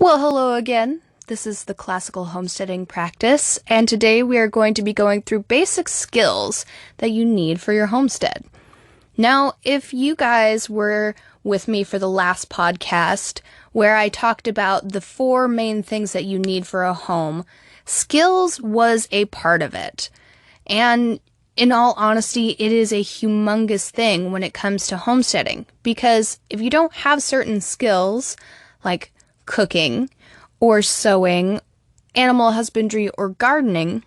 Well, hello again. This is the classical homesteading practice, and today we are going to be going through basic skills that you need for your homestead. Now, if you guys were with me for the last podcast where I talked about the 4 main things that you need for a home, skills was a part of it. And in all honesty, it is a humongous thing when it comes to homesteading, because if you don't have certain skills, like cooking or sewing, animal husbandry, or gardening,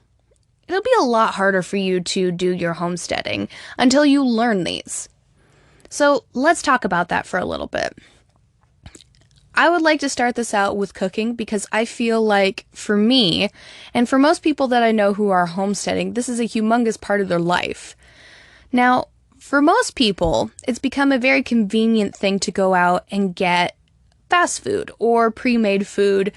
it'll be a lot harder for you to do your homesteading until you learn these. So let's talk about that for a little bit. I would like to start this out with cooking because I feel like for me, and for most people that I know who are homesteading, this is a humongous part of their life. Now, for most people, it's become a very convenient thing to go out and get fast food or pre-made food,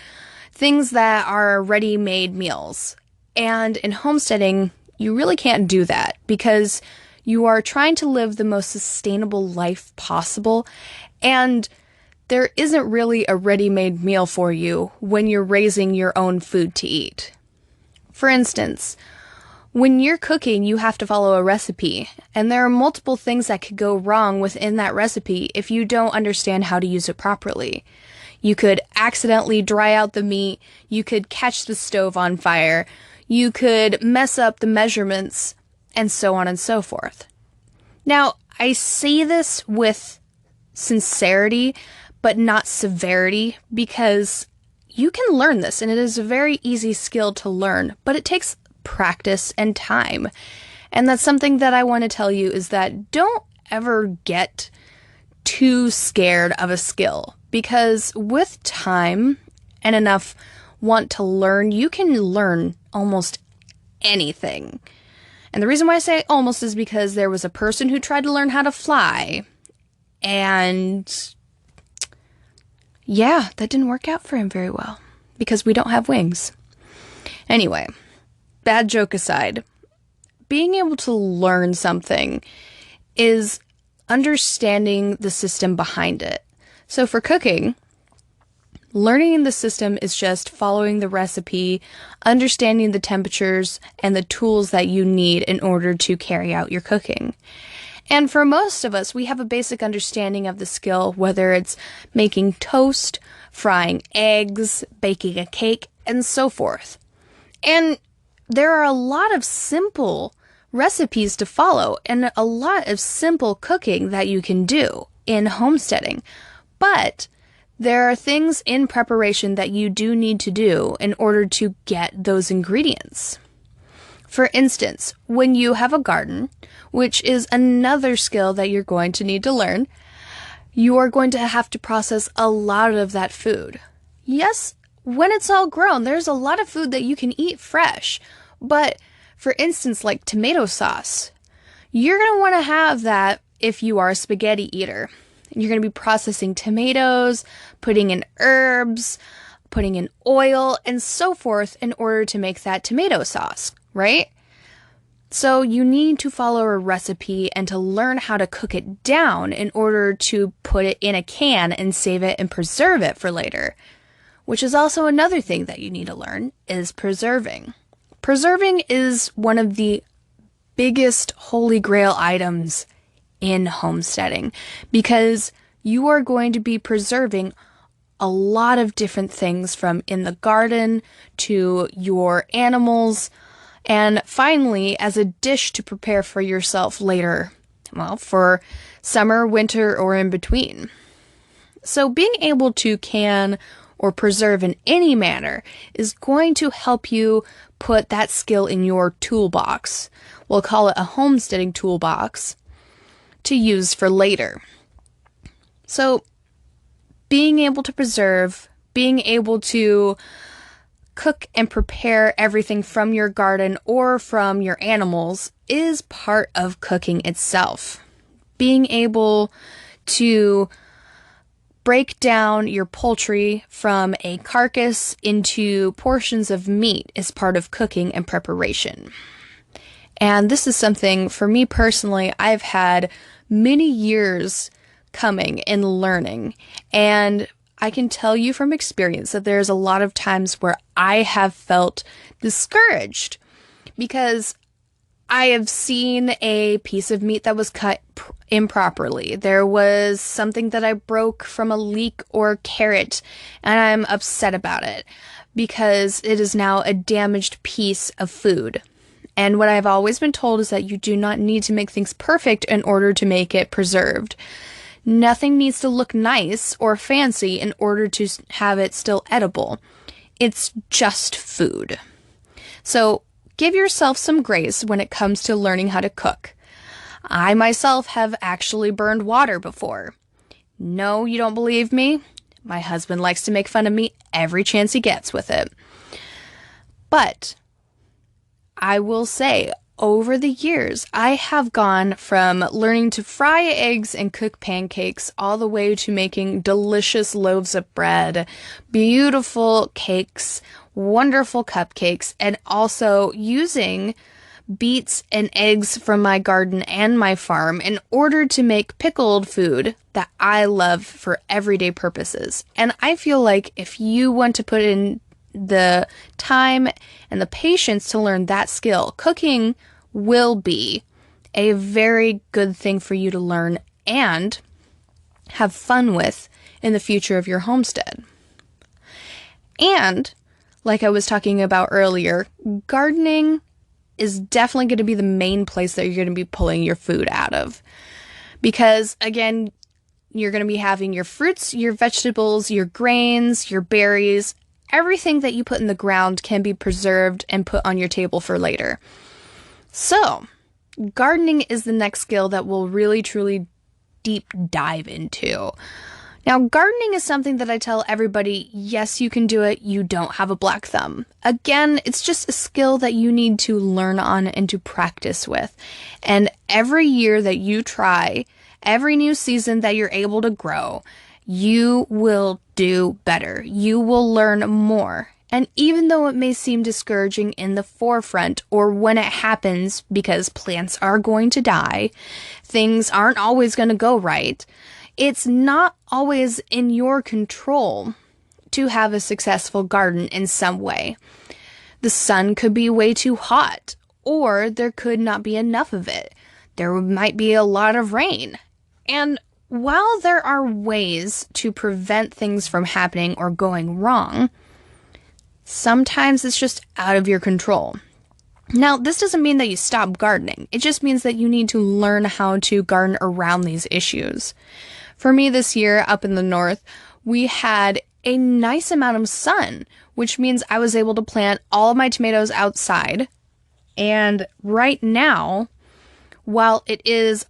things that are ready-made meals. And in homesteading, you really can't do that because you are trying to live the most sustainable life possible, and there isn't really a ready-made meal for you when you're raising your own food to eat. For instance, when you're cooking, you have to follow a recipe, and there are multiple things that could go wrong within that recipe if you don't understand how to use it properly. You could accidentally dry out the meat, you could catch the stove on fire, you could mess up the measurements, and so on and so forth. Now, I say this with sincerity, but not severity, because you can learn this, and it is a very easy skill to learn, but it takes practice and time. And that's something that I want to tell you is that don't ever get too scared of a skill, because with time and enough want to learn, you can learn almost anything. And the reason why I say almost is because there was a person who tried to learn how to fly, and yeah, that didn't work out for him very well because we don't have wings. Anyway, bad joke aside, being able to learn something is understanding the system behind it. So for cooking, learning the system is just following the recipe, understanding the temperatures and the tools that you need in order to carry out your cooking. And for most of us, we have a basic understanding of the skill, whether it's making toast, frying eggs, baking a cake, and so forth. And there are a lot of simple recipes to follow and a lot of simple cooking that you can do in homesteading. But there are things in preparation that you do need to do in order to get those ingredients. For instance, when you have a garden, which is another skill that you're going to need to learn, you are going to have to process a lot of that food. Yes, when it's all grown, there's a lot of food that you can eat fresh. But for instance, like tomato sauce, you're going to want to have that if you are a spaghetti eater. You're going to be processing tomatoes, putting in herbs, putting in oil, and so forth in order to make that tomato sauce, right? So you need to follow a recipe and to learn how to cook it down in order to put it in a can and save it and preserve it for later. Which is also another thing that you need to learn is preserving. Preserving is one of the biggest holy grail items in homesteading because you are going to be preserving a lot of different things, from in the garden to your animals, and finally as a dish to prepare for yourself later, well, for summer, winter, or in between. So being able to can or preserve in any manner is going to help you put that skill in your toolbox. We'll call it a homesteading toolbox to use for later. So being able to preserve, being able to cook and prepare everything from your garden or from your animals is part of cooking itself. Being able to break down your poultry from a carcass into portions of meat is part of cooking and preparation. And this is something, for me personally, I've had many years coming and learning. And I can tell you from experience that there's a lot of times where I have felt discouraged because I have seen a piece of meat that was cut improperly. There was something that I broke from a leek or carrot, and I'm upset about it because it is now a damaged piece of food. And what I've always been told is that you do not need to make things perfect in order to make it preserved. Nothing needs to look nice or fancy in order to have it still edible. It's just food. So give yourself some grace when it comes to learning how to cook. I myself have actually burned water before. No, you don't believe me? My husband likes to make fun of me every chance he gets with it. But I will say, over the years, I have gone from learning to fry eggs and cook pancakes all the way to making delicious loaves of bread, beautiful cakes, wonderful cupcakes, and also using beets and eggs from my garden and my farm in order to make pickled food that I love for everyday purposes. And I feel like if you want to put in the time and the patience to learn that skill, cooking will be a very good thing for you to learn and have fun with in the future of your homestead. And like I was talking about earlier, gardening is definitely going to be the main place that you're going to be pulling your food out of. Because, again, you're going to be having your fruits, your vegetables, your grains, your berries. Everything that you put in the ground can be preserved and put on your table for later. So, gardening is the next skill that we'll really, truly deep dive into. Now, gardening is something that I tell everybody, yes, you can do it. You don't have a black thumb. Again, it's just a skill that you need to learn on and to practice with. And every year that you try, every new season that you're able to grow, you will do better. You will learn more. And even though it may seem discouraging in the forefront or when it happens, because plants are going to die, things aren't always going to go right, it's not always in your control to have a successful garden in some way. The sun could be way too hot, or there could not be enough of it. There might be a lot of rain. And while there are ways to prevent things from happening or going wrong, sometimes it's just out of your control. Now, this doesn't mean that you stop gardening. It just means that you need to learn how to garden around these issues. For me this year, up in the north, we had a nice amount of sun, which means I was able to plant all of my tomatoes outside. And right now, while it is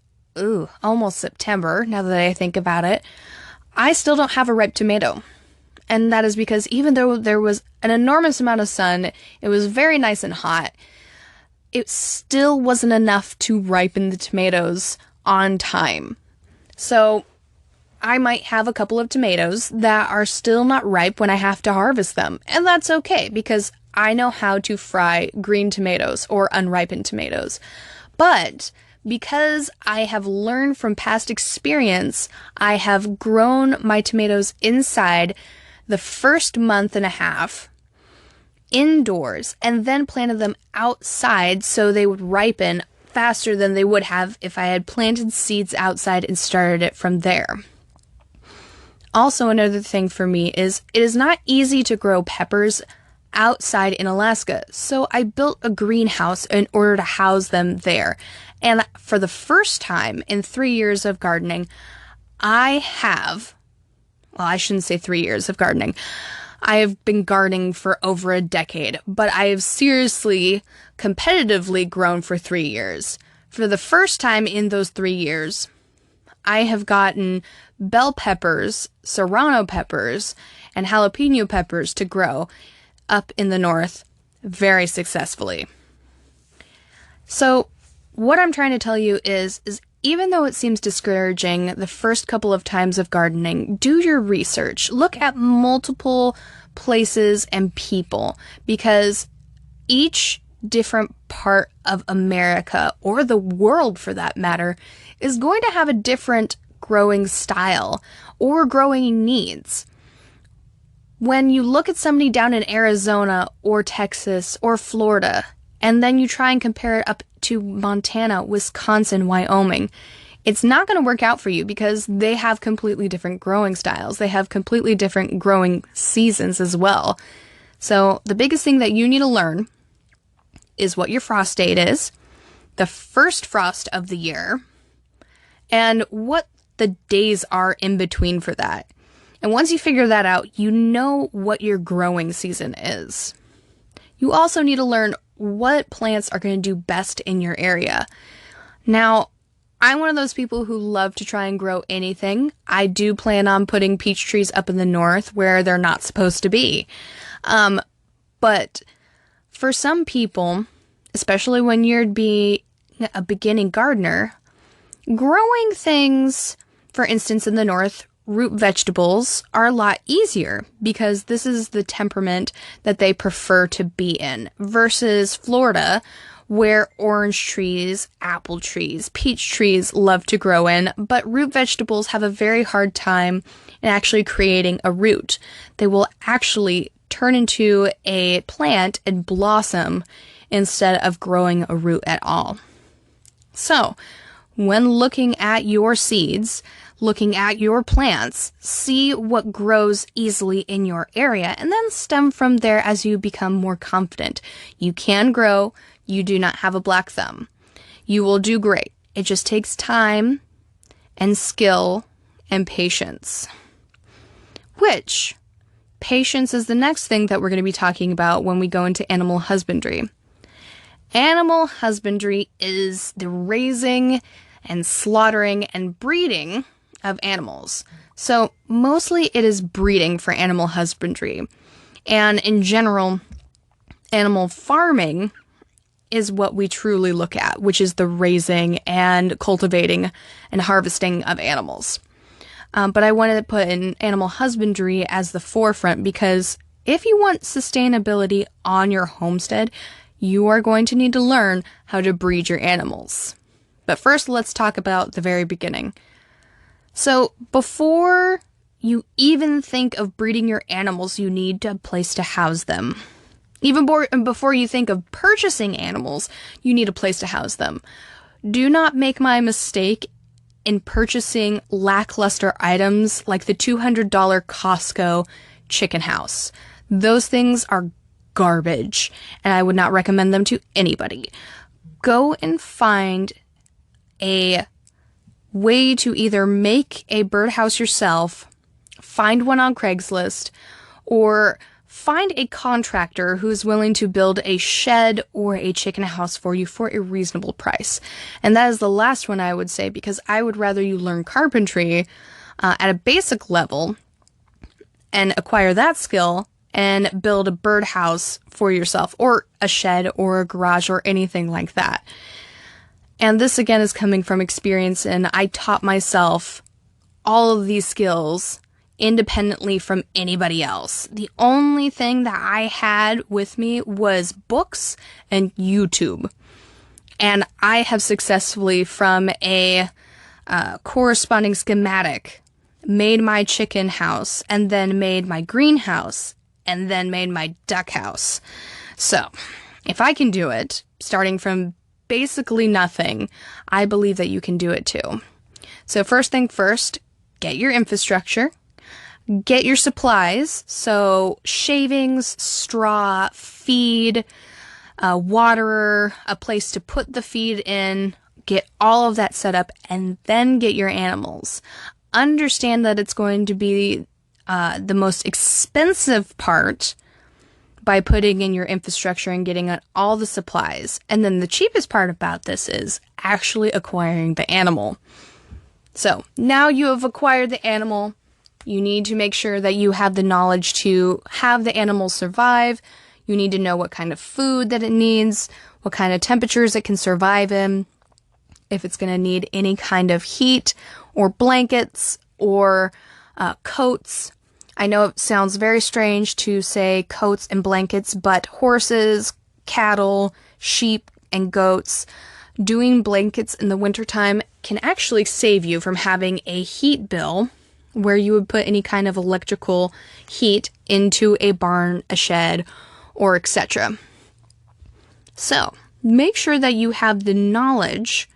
almost September, now that I think about it, I still don't have a ripe tomato. And that is because even though there was an enormous amount of sun, it was very nice and hot, it still wasn't enough to ripen the tomatoes on time. So I might have a couple of tomatoes that are still not ripe when I have to harvest them. And that's okay because I know how to fry green tomatoes or unripened tomatoes. But because I have learned from past experience, I have grown my tomatoes inside the first month and a half indoors and then planted them outside so they would ripen faster than they would have if I had planted seeds outside and started it from there. Also, another thing for me is it is not easy to grow peppers outside in Alaska, so I built a greenhouse in order to house them there. And for the first time in 3 years of gardening, I shouldn't say 3 years of gardening. I have been gardening for over a decade, but I have seriously, competitively grown for 3 years. For the first time in those 3 years, I have gotten bell peppers, serrano peppers, and jalapeno peppers to grow up in the north very successfully. So what I'm trying to tell you is even though it seems discouraging the first couple of times of gardening, do your research. Look at multiple places and people, because each different part of America, or the world for that matter, is going to have a different growing style or growing needs. when you look at somebody down in Arizona or Texas or Florida, and then you try and compare it up to Montana, Wisconsin, Wyoming, it's not going to work out for you because they have completely different growing styles. They have completely different growing seasons as well. So the biggest thing that you need to learn is what your frost date is, the first frost of the year, and what the days are in between for that. And once you figure that out, you know what your growing season is. You also need to learn what plants are going to do best in your area. Now, I'm one of those people who love to try and grow anything. I do plan on putting peach trees up in the north where they're not supposed to be. But for some people, especially when you're being a beginning gardener, growing things, for instance, in the north, root vegetables are a lot easier because this is the temperament that they prefer to be in versus Florida, where orange trees, apple trees, peach trees love to grow in, but root vegetables have a very hard time in actually creating a root. They will actually turn into a plant and blossom instead of growing a root at all. So, when looking at your seeds, looking at your plants, see what grows easily in your area, and then stem from there as you become more confident. You can grow. You do not have a black thumb. You will do great. It just takes time and skill and patience. Which, patience is the next thing that we're going to be talking about when we go into animal husbandry. Animal husbandry is the raising and slaughtering and breeding of animals. So mostly it is breeding for animal husbandry. And in general, animal farming is what we truly look at, which is the raising and cultivating and harvesting of animals. But I wanted to put in animal husbandry as the forefront because if you want sustainability on your homestead, you are going to need to learn how to breed your animals. But first, let's talk about the very beginning. So before you even think of breeding your animals, you need a place to house them. Even before you think of purchasing animals, you need a place to house them. Do not make my mistake in purchasing lackluster items like the $200 Costco chicken house. Those things are garbage, and I would not recommend them to anybody. Go and find a way to either make a birdhouse yourself, find one on Craigslist, or find a contractor who's willing to build a shed or a chicken house for you for a reasonable price. And that is the last one I would say because I would rather you learn carpentry at a basic level and acquire that skill and build a birdhouse for yourself or a shed or a garage or anything like that. And this again is coming from experience, and I taught myself all of these skills independently from anybody else. The only thing that I had with me was books and YouTube. And I have successfully, from a corresponding schematic, made my chicken house, and then made my greenhouse, and then made my duck house. So, if I can do it, starting from basically nothing, I believe that you can do it too. So first thing first, get your infrastructure. Get your supplies, so shavings, straw, feed, waterer, a place to put the feed in, get all of that set up, and then get your animals. Understand that it's going to be the most expensive part by putting in your infrastructure and getting all the supplies. And then the cheapest part about this is actually acquiring the animal. So now you have acquired the animal. You need to make sure that you have the knowledge to have the animal survive. You need to know what kind of food that it needs, what kind of temperatures it can survive in, if it's going to need any kind of heat or blankets or coats. I know it sounds very strange to say coats and blankets, but horses, cattle, sheep, and goats, doing blankets in the wintertime can actually save you from having a heat bill where you would put any kind of electrical heat into a barn, a shed, or etc. So, make sure that you have the knowledge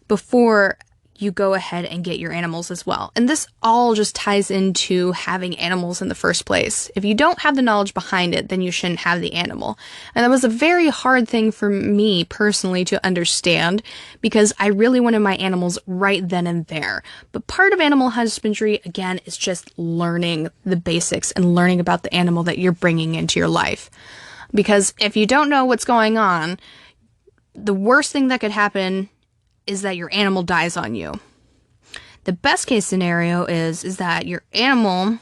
before you go ahead and get your animals as well. And this all just ties into having animals in the first place. If you don't have the knowledge behind it, then you shouldn't have the animal. And that was a very hard thing for me personally to understand, because I really wanted my animals right then and there. But part of animal husbandry, again, is just learning the basics and learning about the animal that you're bringing into your life. Because if you don't know what's going on, the worst thing that could happen is that your animal dies on you. The best case scenario is that your animal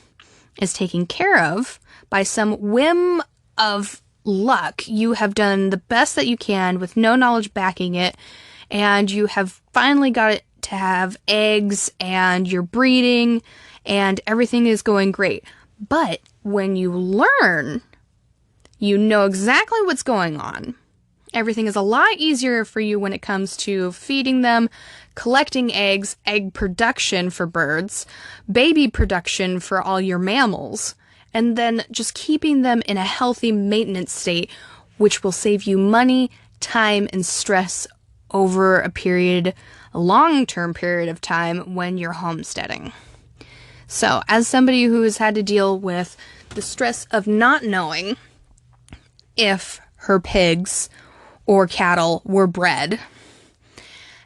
is taken care of by some whim of luck. You have done the best that you can with no knowledge backing it, and you have finally got it to have eggs, and you're breeding, and everything is going great. But when you learn, you know exactly what's going on. Everything is a lot easier for you when it comes to feeding them, collecting eggs, egg production for birds, baby production for all your mammals, and then just keeping them in a healthy maintenance state, which will save you money, time, and stress over a long-term period of time when you're homesteading. So, as somebody who has had to deal with the stress of not knowing if her pigs or cattle were bred,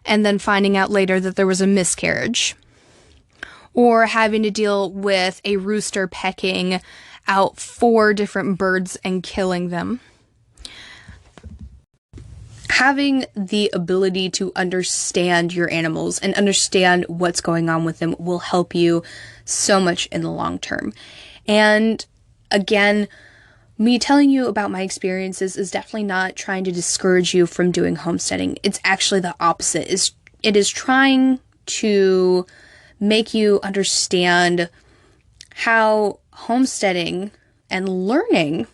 and then finding out later that there was a miscarriage, or having to deal with a rooster pecking out 4 different birds and killing them. Having the ability to understand your animals and understand what's going on with them will help you so much in the long term. And again, me telling you about my experiences is definitely not trying to discourage you from doing homesteading. It's actually the opposite. It is trying to make you understand how homesteading and learning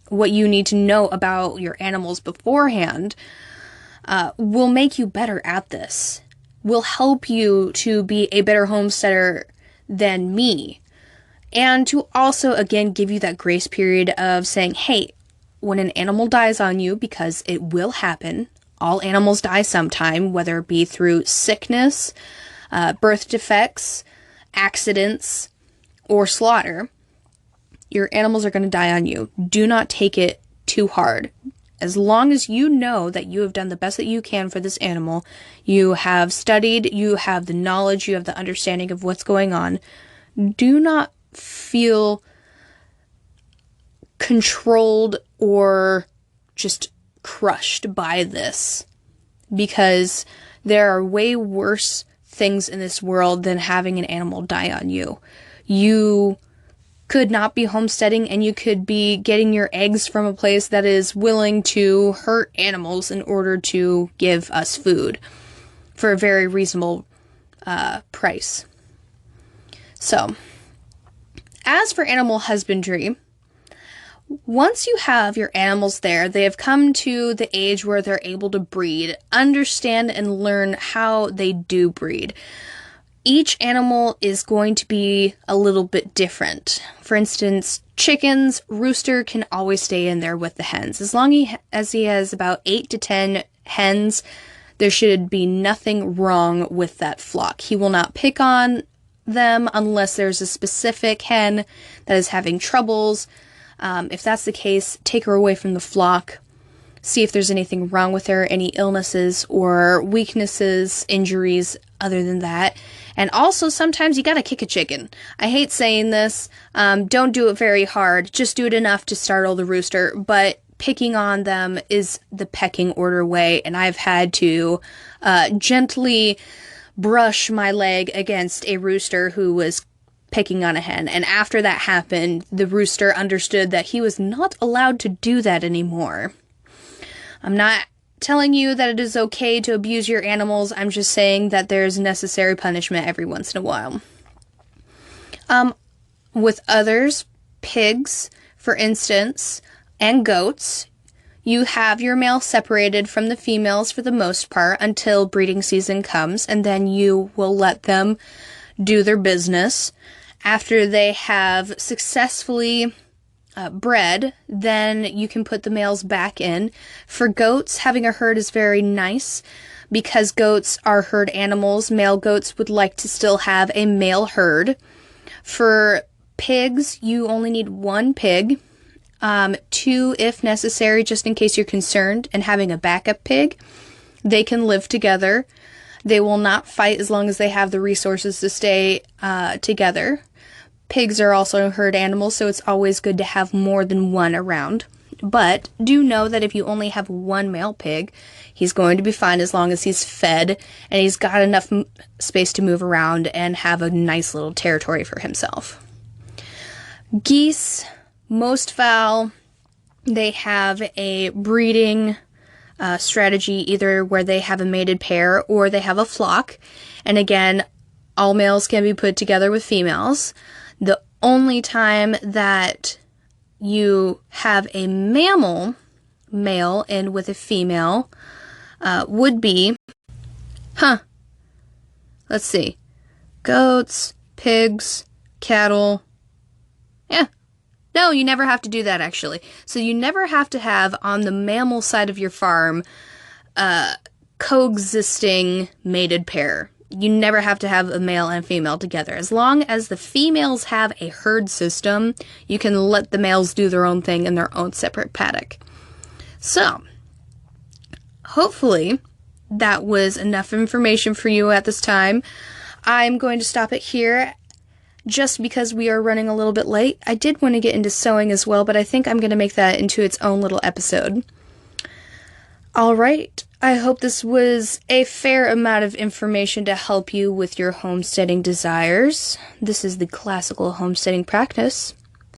what you need to know about your animals beforehand will make you better at this. Will help you to be a better homesteader than me. And to also, again, give you that grace period of saying, hey, when an animal dies on you, because it will happen, all animals die sometime, whether it be through sickness, birth defects, accidents, or slaughter, your animals are going to die on you. Do not take it too hard. As long as you know that you have done the best that you can for this animal, you have studied, you have the knowledge, you have the understanding of what's going on, do not feel controlled or just crushed by this, because there are way worse things in this world than having an animal die on you. You could not be homesteading, and you could be getting your eggs from a place that is willing to hurt animals in order to give us food for a very reasonable price. So, as for animal husbandry, once you have your animals there, they have come to the age where they're able to breed, understand and learn how they do breed. Each animal is going to be a little bit different. For instance, chickens, rooster can always stay in there with the hens. As long as he has about 8 to 10 hens, there should be nothing wrong with that flock. He will not pick on them unless there's a specific hen that is having troubles. If that's the case, take her away from the flock. See if there's anything wrong with her, any illnesses or weaknesses, injuries other than that. And also, sometimes you gotta kick a chicken. I hate saying this. Don't do it very hard. Just do it enough to startle the rooster. But picking on them is the pecking order way, and I've had to gently brush my leg against a rooster who was picking on a hen. And after that happened, the rooster understood that he was not allowed to do that anymore. I'm not telling you that it is okay to abuse your animals. I'm just saying that there's necessary punishment every once in a while. With others, pigs, for instance, and goats, you have your male separated from the females for the most part until breeding season comes, and then you will let them do their business. After they have successfully bred, then you can put the males back in. For goats, having a herd is very nice because goats are herd animals. Male goats would like to still have a male herd. For pigs, you only need one pig, two if necessary, just in case you're concerned, and having a backup pig. They can live together. They will not fight as long as they have the resources to stay together. Pigs are also herd animals, so it's always good to have more than one around. But do know that if you only have one male pig, he's going to be fine as long as he's fed and he's got enough space to move around and have a nice little territory for himself. Geese, most fowl, they have a breeding strategy either where they have a mated pair or they have a flock. And again, all males can be put together with females. The only time that you have a mammal male in with a female would be, let's see, goats, pigs, cattle. Yeah. No, you never have to do that, actually. So you never have to have, on the mammal side of your farm, coexisting mated pair. You never have to have a male and female together. As long as the females have a herd system, you can let the males do their own thing in their own separate paddock. So, hopefully, that was enough information for you at this time. I'm going to stop it here just because we are running a little bit late. I did want to get into sewing as well, but I think I'm going to make that into its own little episode. Alright, I hope this was a fair amount of information to help you with your homesteading desires. This is the classical homesteading practice.